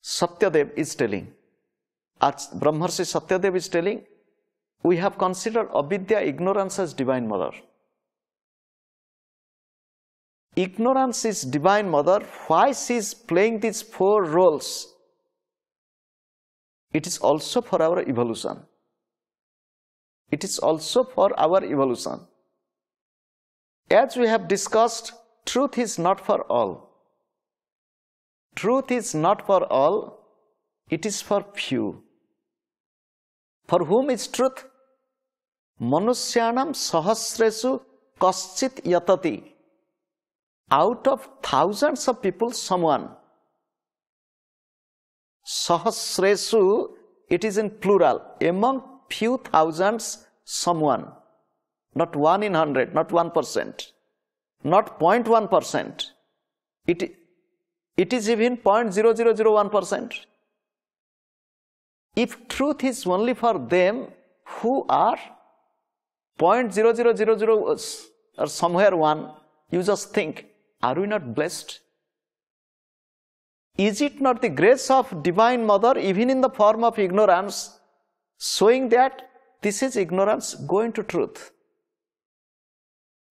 Satyadev is telling, as Brahmarshi Satyadev is telling, we have considered avidya, ignorance, as Divine Mother. Ignorance is Divine Mother. Why she is playing these 4 roles? It is also for our evolution. It is also for our evolution. As we have discussed, truth is not for all. Truth is not for all, it is for few. For whom is truth? Manusyanam sahasresu kaschit yatati. Out of thousands of people, someone. Sahasresu, it is in plural. Among few thousands, someone. Not 1 in 100, not 1%, not 0.1%. It is even 0.0001%. If truth is only for them who are 0.0000 or somewhere 1, you just think, are we not blessed? Is it not the grace of Divine Mother, even in the form of ignorance, showing that this is ignorance, go into truth?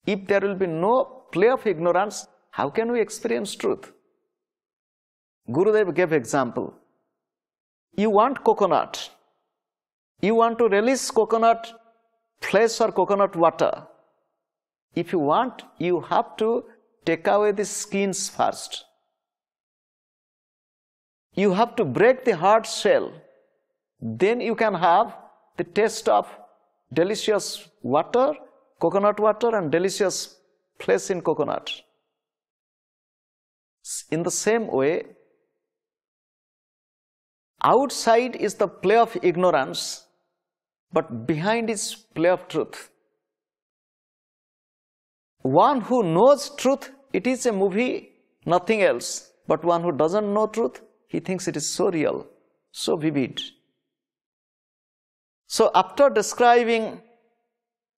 If there will be no play of ignorance, how can we experience truth? Gurudev gave example. You want coconut. You want to release coconut flesh or coconut water. If you want, you have to take away the skins first. You have to break the hard shell. Then you can have the taste of delicious water, coconut water, and delicious flesh in coconut. In the same way, outside is the play of ignorance, but behind is play of truth. One who knows truth, it is a movie, nothing else. But one who doesn't know truth, he thinks it is so real, so vivid. So after describing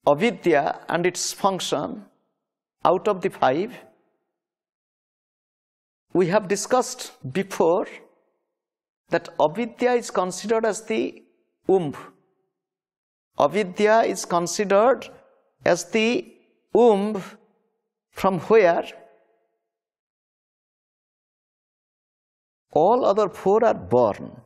avidya and its function, out of the 5, we have discussed before that avidya is considered as the womb. Avidya is considered as the womb from where all other 4 are born.